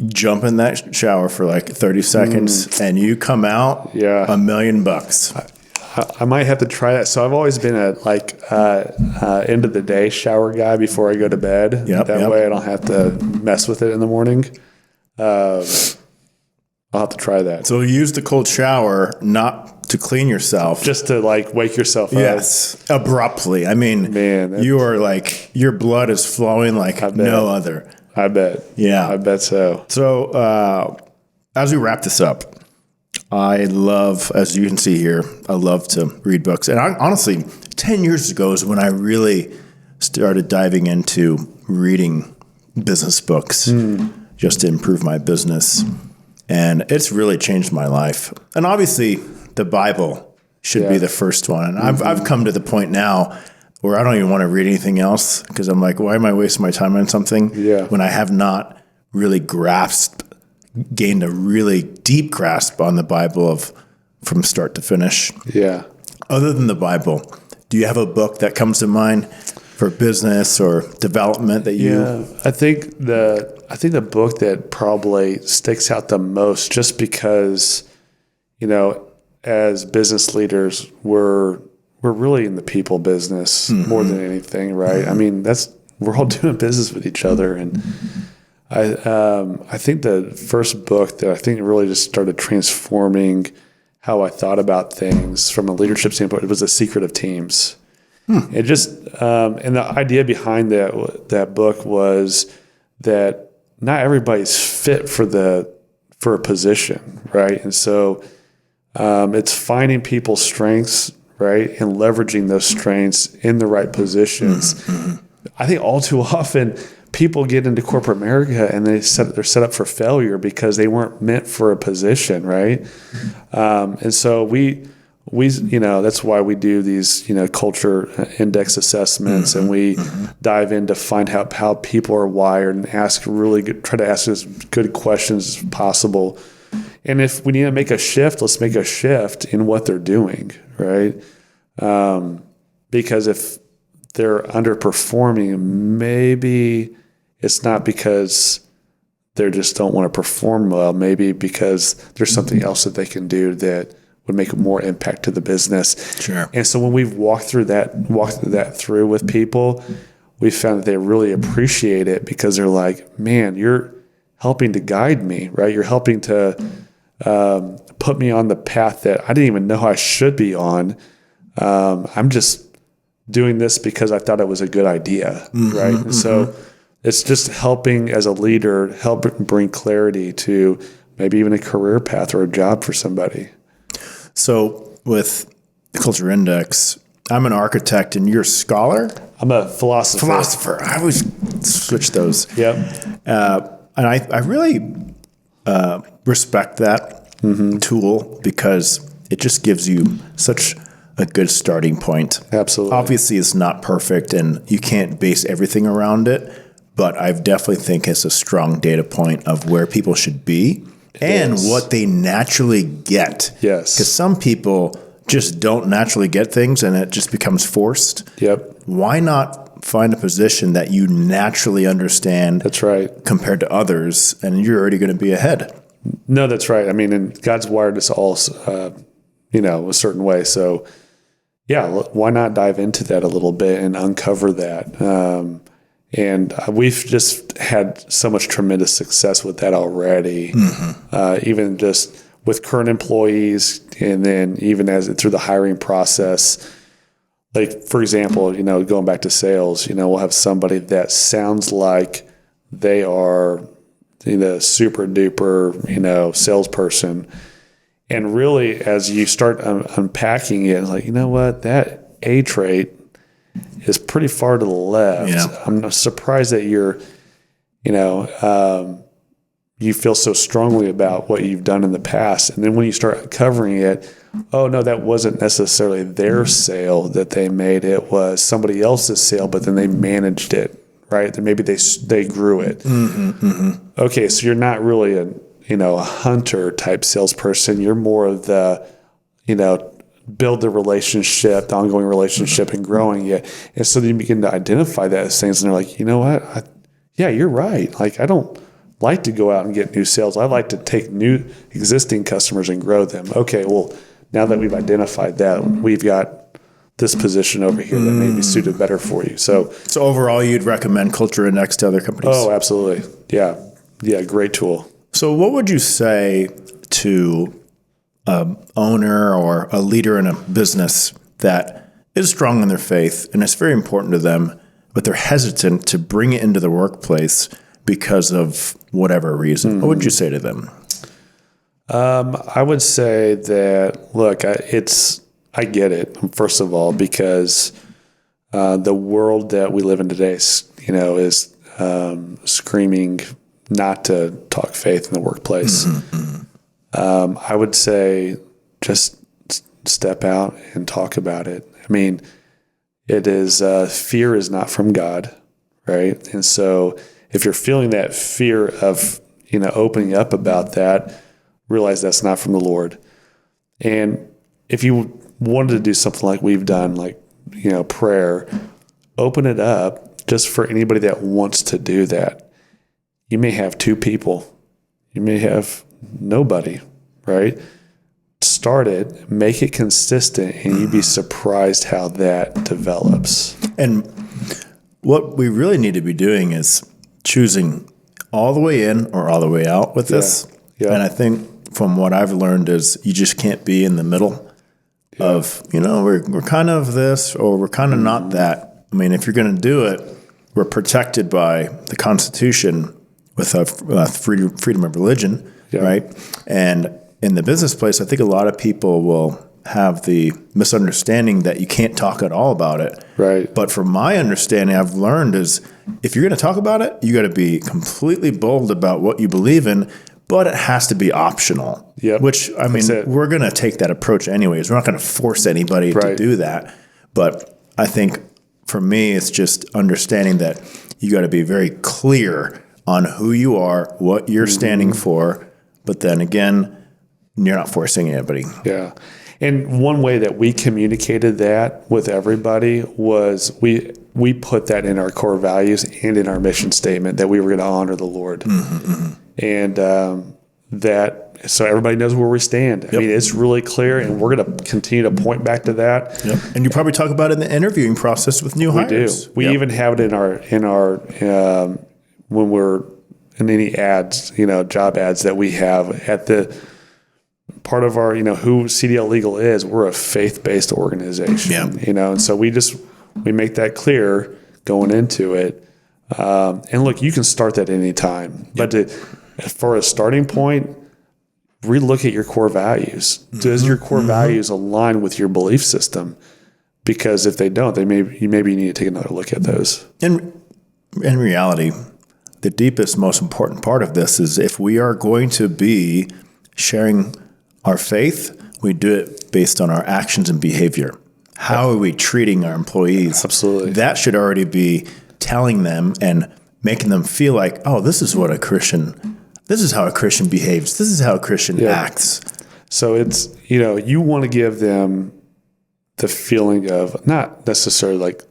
jump in that shower for like 30 seconds and you come out $1 million. I might have to try that. So I've always been a end of the day shower guy before I go to bed. That way I don't have to mess with it in the morning. I'll have to try that. So use the cold shower not to clean yourself. Just to like wake yourself up. Yes, abruptly. I mean, you are like, your blood is flowing like no other. I bet. Yeah. I bet so. So as we wrap this up, I love, as you can see here, I love to read books. And honestly, 10 years ago is when I really started diving into reading business books just to improve my business. And it's really changed my life. And obviously, the Bible should be the first one. And I've come to the point now where I don't even want to read anything else because I'm like, why am I wasting my time on something when I have not really gained a really deep grasp on the Bible from start to finish? Yeah. Other than the Bible, do you have a book that comes to mind for business or development that you? Yeah, I think the book that probably sticks out the most, just because, as business leaders, we're really in the people business more than anything, right? I mean, we're all doing business with each other, and I think the first book that I think really just started transforming how I thought about things from a leadership standpoint, it was The Secret of Teams. It just and the idea behind that book was that not everybody's fit for a position, right? And so it's finding people's strengths, right, and leveraging those strengths in the right positions. I think all too often people get into corporate America and they're set up for failure because they weren't meant for a position, right? And so we that's why we do these culture index assessments, and we dive in to find out how people are wired and try to ask as good questions as possible. And if we need to make a shift, let's make a shift in what they're doing, right? Because if they're underperforming, maybe it's not because they just don't want to perform well. Maybe because there's something else that they can do that would make more impact to the business. Sure. And so when we've walked through that through with people, we found that they really appreciate it because they're like, man, you're helping to guide me, right? You're helping to put me on the path that I didn't even know I should be on. I'm just doing this because I thought it was a good idea, right? And so it's just helping as a leader, help bring clarity to maybe even a career path or a job for somebody. So with the Culture Index, I'm an architect and you're a scholar? I'm a philosopher. I always switch those. Yep. And I really respect that tool because it just gives you such a good starting point. Absolutely. Obviously, it's not perfect and you can't base everything around it, but I definitely think it's a strong data point of where people should be and what they naturally get. Yes. Because some people just don't naturally get things and it just becomes forced. Yep. Why not find a position that you naturally understand? That's right. Compared to others, and you're already going to be ahead. No, that's right. I mean, and God's wired us all, a certain way. So, yeah, why not dive into that a little bit and uncover that? And we've just had so much tremendous success with that already, even just with current employees, and then even through the hiring process. Like, for example, going back to sales, we'll have somebody that sounds like they are, super duper, salesperson. And really, as you start unpacking it, it's like, that A trait is pretty far to the left. Yeah. I'm surprised that you're, you feel so strongly about what you've done in the past. And then when you start uncovering it, oh no, that wasn't necessarily their sale that they made. It was somebody else's sale, but then they managed it, right? Then maybe they grew it. Okay, so you're not really a hunter type salesperson. You're more of the, build the relationship, the ongoing relationship, and growing it. And so then you begin to identify that as things, and they're like, you know what? Yeah, you're right. Like, I don't like to go out and get new sales. I like to take new existing customers and grow them. Okay, well, now that we've identified that, we've got this position over here that may be suited better for you. So overall, you'd recommend Culture Index to other companies? Oh, absolutely. Yeah. Yeah. Great tool. So what would you say to an owner or a leader in a business that is strong in their faith and it's very important to them, but they're hesitant to bring it into the workplace because of whatever reason? What would you say to them? I would say that, look, I get it, first of all, because the world that we live in today is screaming not to talk faith in the workplace. I would say just step out and talk about it. I mean, it is fear is not from God, right? And so if you're feeling that fear of opening up about that, realize that's not from the Lord. And if you wanted to do something like we've done, like prayer, open it up just for anybody that wants to do that. You may have 2 people, you may have nobody, right? Start it, make it consistent, and you'd be surprised how that develops. And what we really need to be doing is choosing all the way in or all the way out with this. Yeah. And I think from what I've learned is you just can't be in the middle of, we're kind of this or we're kind of not that. I mean, if you're going to do it, we're protected by the Constitution with freedom of religion, right? And in the business place, I think a lot of people will have the misunderstanding that you can't talk at all about it. Right. But from my understanding, I've learned is if you're going to talk about it, you got to be completely bold about what you believe in, but it has to be optional. Yep. Which, I mean, we're going to take that approach anyways. We're not going to force anybody to do that. But I think for me, it's just understanding that you got to be very clear on who you are, what you're standing for. But then again, you're not forcing anybody. Yeah. And one way that we communicated that with everybody was we put that in our core values and in our mission statement that we were going to honor the Lord. And so everybody knows where we stand. I mean, it's really clear, and we're going to continue to point back to that. And you probably talk about it in the interviewing process with new hires. We do. We even have it in our when we're in any ads, job ads that we have at the part of our, who CDL Legal is. We're a faith-based organization, and so we make that clear going into it. And look, you can start that any time, but for a starting point, relook at your core values. Does your core values align with your belief system? Because if they don't, you maybe need to take another look at those. In reality, the deepest, most important part of this is if we are going to be sharing our faith, we do it based on our actions and behavior. How are we treating our employees? Absolutely. That should already be telling them and making them feel like, oh, this is how a Christian behaves. This is how a Christian acts. So it's, you want to give them the feeling of not necessarily like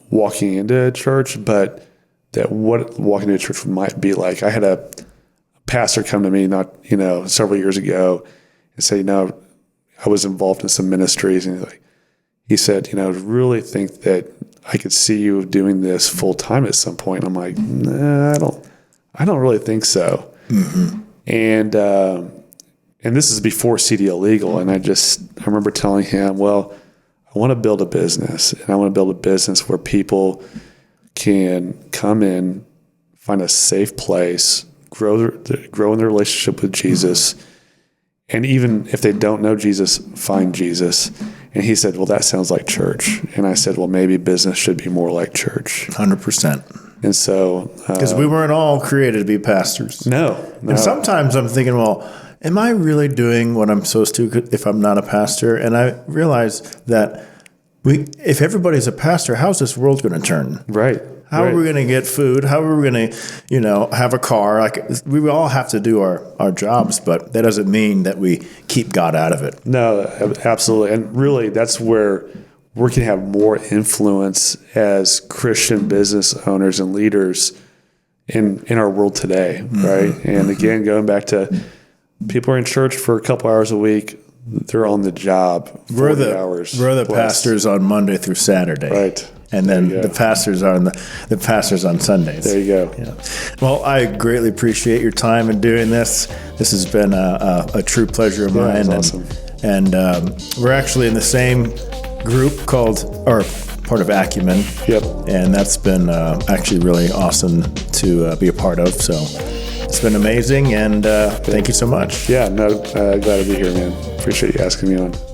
walking into a church, but that what walking into a church might be like. I had a pastor come to me several years ago and say, I was involved in some ministries, and he said, really think that I could see you doing this full time at some point. I'm like, nah, I don't really think so. And this is before CDL Legal, and I remember telling him, well, I want to build a business, and I want to build a business where people can come in, find a safe place, grow in their relationship with Jesus, and even if they don't know Jesus, find Jesus. And he said, well, that sounds like church. And I said, well, maybe business should be more like church. 100%. And so... Because we weren't all created to be pastors. No. And sometimes I'm thinking, well, am I really doing what I'm supposed to if I'm not a pastor? And I realize that if everybody's a pastor, how's this world going to turn? Right. How are we going to get food? How are we going to, have a car? Like, we all have to do our jobs, but that doesn't mean that we keep God out of it. No, absolutely. And really, that's where we can have more influence as Christian business owners and leaders in our world today, right? And again, going back to people are in church for a couple hours a week, they're on the job 40 hours. We're the plus. pastors on Monday through Saturday. Right. And then the pastors are the pastors on Sundays. There you go. Yeah. Well, I greatly appreciate your time in doing this. This has been a true pleasure of mine. That's awesome. And we're actually in the same group or part of Acumen. Yep. And that's been actually really awesome to be a part of. So it's been amazing. And thank you so much. Yeah, no, glad to be here, man. Appreciate you asking me on.